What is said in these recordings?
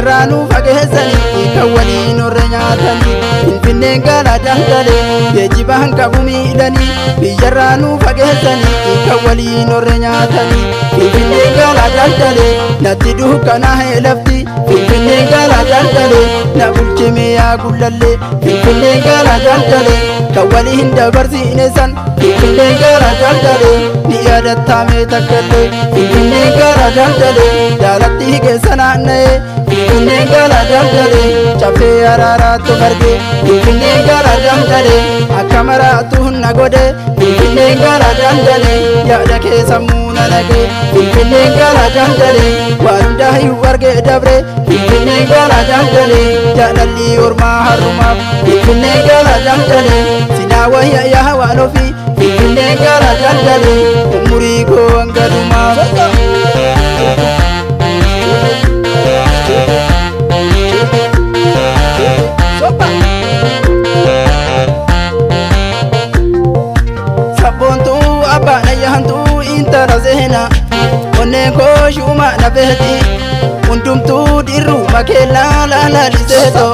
biyyarraanuu fageessanii kan waliin horre nyaatanii Finfinneen gaala daldale geejjibaan qabu miidhanii biyyarraanuu fageessanii kan waliin horre nyaatanii Finfinneen gaala daldale natti dukkanaa'e lafti Finfinneen gaala daldale na bulchime yaa gullallee Finfinneen gaala daldale kan waliin dabarsiine san Finfinneen gaala daldale ni yaadatamee takkallee Finfinneen gaala daldale jaalatti keessa naanna'ee Finfinneen gaala daldale caffee araaraatu margee Finfinneen gaala daldale akka maraatu hunna godhe Finfinneen gaala daldale yaada keessa muuna nagee Finfinneen gaala daldale waan hundaa'uu argee dabre Finfinneen gaala daldale jaalalli ormaa harrumaaf Finfinneen gaala daldale sinaa wayya yaa waan ofii Finfinneen gaala daldale umurii koo hanga dhumaaf Sabboontuu abbaan ayyaantuu intala seenaa onneen koo shuuma na beeti hundumtuu dirru makeellaa laaliseeto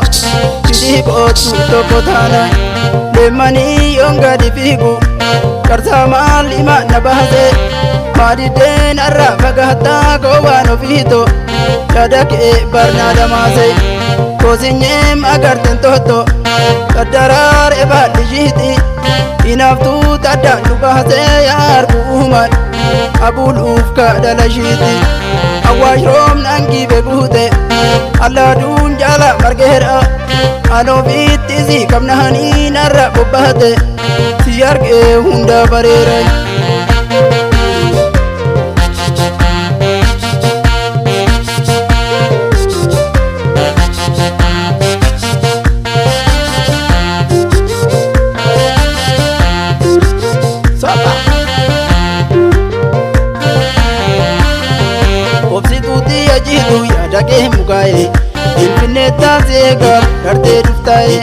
fidii kootu tokko taana deemanii yoon gadi fiigu qarsaa maal hima na baase maadiddeen arra fagaattaa koowwaan ofiito yaada kee barnaa damaase koosinyeen agarteen tootto qaddaraaree baadhishiiti inaaftuu taddaan dhugaasee yaargu uuman abuluuf kadhalashiiti awwaash roobnaan gibe guute allaaduun jaala margeera anoofiitti si qabnaanii narra bobbahate si argee hunda bareera Dagee mukaa'e Finfinnee taasee gaaf dartee dhuftaa'e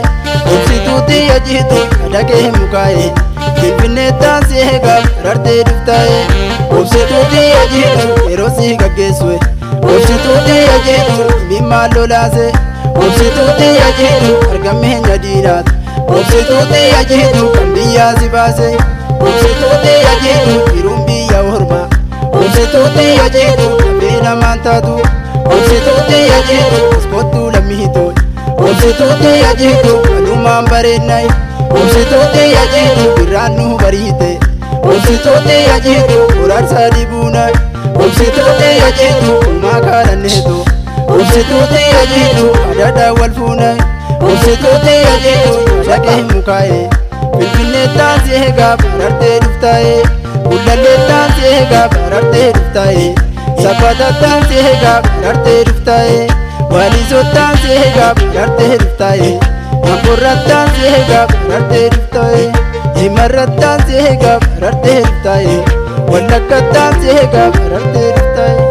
Obsituutti ajiitu dagee mukaa'e Finfinnee taasee gaaf dartee dhuftaa'e Obsituutti ajiitu yeroo si gaggeessue Obsituutti ajiitu mimmaan lolaase Obsituutti ajiitu argamee nyadiinaat Obsituutti ajiitu kan biyyaa si baase Obsituutti ajiitu hiruun biyya hormaa Obsituutti ajiitu qabee namaan taatu Obsituutti ajiitu iskootu lammiitoo Obsituutti ajiitu walumaan bareennay Obsituutti ajiitu birraan nu bariite Obsituutti ajiitu qoraarsa dibuunay Obsituutti ajiitu uumaa kaalanneeto Obsituutti ajiitu adada wal fuunay Obsituutti ajiitu dhaqee mukaa'e Finfinnee taasee gaaf arartee dhuftaa'e Gullallee taasee gaaf arartee dhuftaa'e Sabata taasee gaaf arartee dhuftaa'e Walisoo taasee gaaf arartee dhuftaa'e Amborra taasee gaaf arartee dhuftaa'e Himarra taasee gaaf arartee dhuftaa'e Wallagga taasee gaaf arartee dhuftaa'e